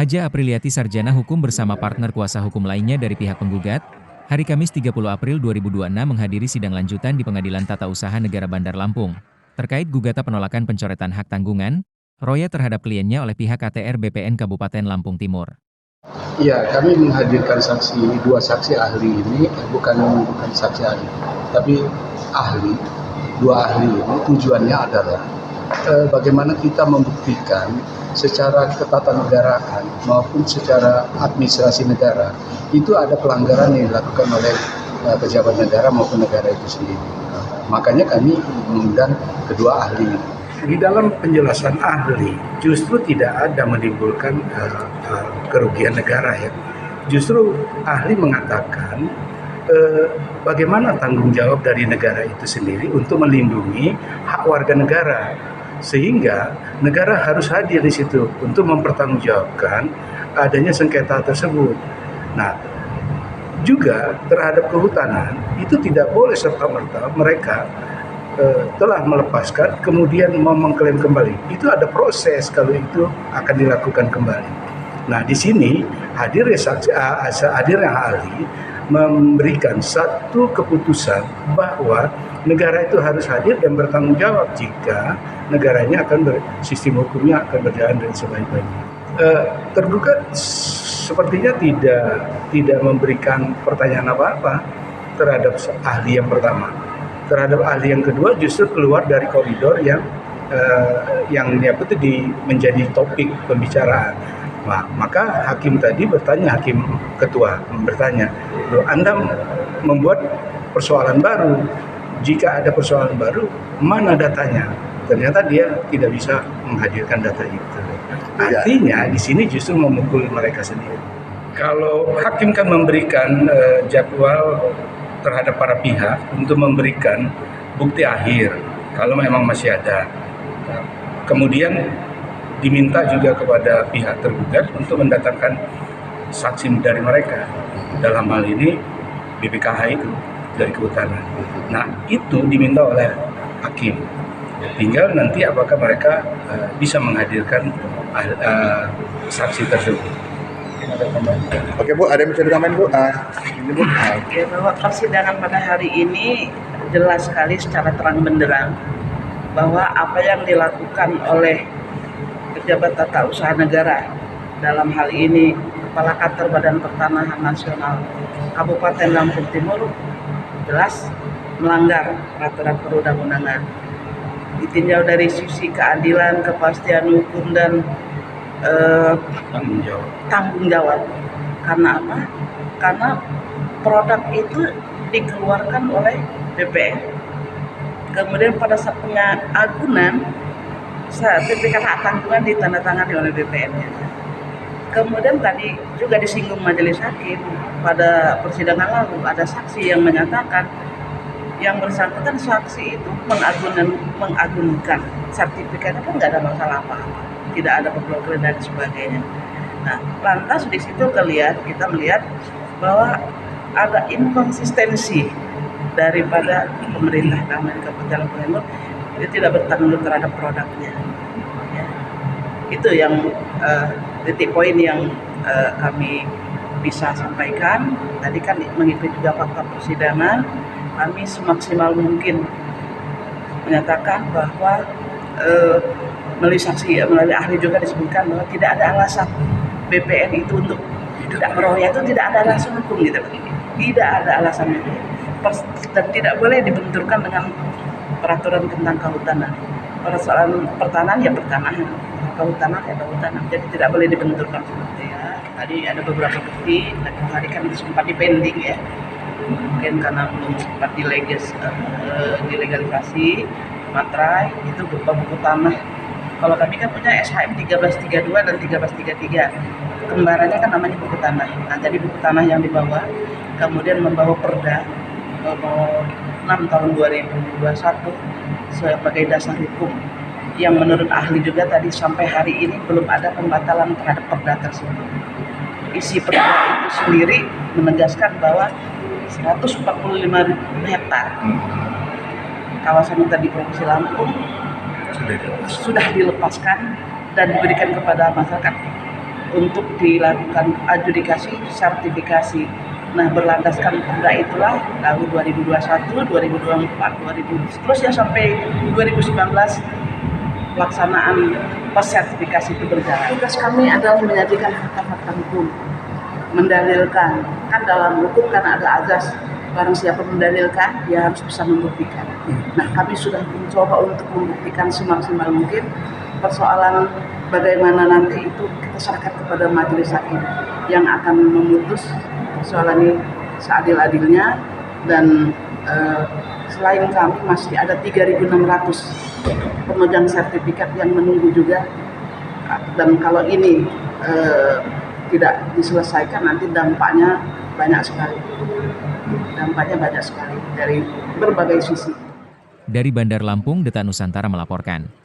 Haja Apriliati Sarjana Hukum bersama partner kuasa hukum lainnya dari pihak penggugat, hari Kamis 30 April 2026 menghadiri sidang lanjutan di Pengadilan Tata Usaha Negara Bandar Lampung, terkait gugatan penolakan pencoretan hak tanggungan, royalti terhadap kliennya oleh pihak KTR BPN Kabupaten Lampung Timur. Iya, kami menghadirkan dua saksi ahli ini, bukan saksi ahli, tapi ahli, dua ahli ini tujuannya adalah bagaimana kita membuktikan secara ketatanegaraan maupun secara administrasi negara itu ada pelanggaran yang dilakukan oleh pejabat negara maupun negara itu sendiri. Makanya kami mengundang kedua ahli. Di dalam penjelasan ahli justru tidak ada menimbulkan kerugian negara ya. Justru ahli mengatakan bagaimana tanggung jawab dari negara itu sendiri untuk melindungi hak warga negara, sehingga negara harus hadir di situ untuk mempertanggungjawabkan adanya sengketa tersebut. Nah, juga terhadap kehutanan itu tidak boleh serta-merta mereka telah melepaskan kemudian mau mengklaim kembali. Itu ada proses kalau itu akan dilakukan kembali. Nah, di sini hadirnya ahli memberikan satu keputusan bahwa negara itu harus hadir dan bertanggung jawab jika negaranya sistem hukumnya akan berjalan dengan sebaik-baiknya. Tergugat sepertinya tidak memberikan pertanyaan apa-apa terhadap ahli yang pertama. Terhadap ahli yang kedua justru keluar dari koridor yang menjadi topik pembicaraan. Nah, maka hakim tadi bertanya, hakim ketua bertanya, Anda membuat persoalan baru. Jika ada persoalan baru, mana datanya? Ternyata dia tidak bisa menghadirkan data itu. Artinya di sini justru memukul mereka sendiri. Kalau hakim kan memberikan jadwal terhadap para pihak untuk memberikan bukti akhir kalau memang masih ada. Kemudian diminta juga kepada pihak tergugat untuk mendatangkan saksi dari mereka. Dalam hal ini BPKH itu dari kehutanan. Nah, itu diminta oleh hakim. Tinggal nanti apakah mereka bisa menghadirkan saksi tersebut. Oke Bu, ada yang bisa ditambahin Bu? Ini Bu. Ya, bahwa persidangan pada hari ini jelas sekali secara terang benderang bahwa apa yang dilakukan oleh pejabat tata usaha negara, dalam hal ini Kepala Kantor Badan Pertanahan Nasional Kabupaten Lampung Timur, jelas melanggar peraturan perundang-undangan. Ditinjau dari sisi keadilan, kepastian hukum, dan tanggung jawab. Karena apa? Karena produk itu dikeluarkan oleh BPN. Kemudian pada saat pengagunan, sertifikat hak tanggungan ditandatangani oleh BPN. Kemudian tadi juga disinggung majelis hakim pada persidangan lalu, ada saksi yang menyatakan yang bersangkutan saksi itu mengagunkan sertifikatnya pun nggak ada masalah apa-apa, tidak ada pemblokiran dan sebagainya. Nah, lantas di situ kita melihat bahwa ada inkonsistensi daripada pemerintah kami di Kabupaten Lampung Timur, dia tidak bertanggung jawab terhadap produknya. Ya. Itu yang titik poin yang kami bisa sampaikan. Tadi kan mengikuti juga fakta persidangan, kami semaksimal mungkin menyatakan bahwa melalui saksi, melalui ahli juga disebutkan bahwa tidak ada alasan BPN itu untuk tidak meroyal, itu tidak ada alasan hukum gitu. Tidak ada alasan itu. Dan tidak boleh dibenturkan dengan peraturan tentang kehutanan. Persoalan pertanahan ya pertanahan, kehutanan ya kehutanan. Jadi tidak boleh dibenturkan seperti ya. Tadi ada beberapa bukti, dan hari kan sempat dipending ya. Mungkin karena belum sempat dilegalisasi materai itu berupa buku tanah. Kalau kami kan punya SHM 1332 dan 1333. Kembarannya kan namanya buku tanah. Nah, jadi buku tanah yang dibawa, kemudian membawa Perda nomor 6 tahun 2021 sebagai dasar hukum yang menurut ahli juga tadi sampai hari ini belum ada pembatalan terhadap Perda tersebut. Isi Perda itu sendiri menegaskan bahwa 145.000 hektar kawasan hutan di Provinsi Lampung sudah dilepaskan dan diberikan kepada masyarakat untuk dilakukan adjudikasi sertifikasi. Nah, berlandaskan perda itulah tahun 2021, 2024, 2000 seterusnya sampai 2019 pelaksanaan sertifikasi itu berjalan. Tugas kami adalah menyajikan fakta-fakta hukum, mendalilkan. Kan dalam hukum kan ada azas, barang siapa mendalilkan dia harus bisa membuktikan. Nah, kami sudah mencoba untuk membuktikan semaksimal mungkin. Persoalan bagaimana nanti itu kita serahkan kepada majelis hakim yang akan memutus persoalan ini seadil-adilnya. Dan selain kami masih ada 3.600 pemegang sertifikat yang menunggu juga. Dan kalau ini tidak diselesaikan nanti dampaknya banyak sekali. Dampaknya banyak sekali dari berbagai sisi. Dari Bandar Lampung, Deta Nusantara melaporkan.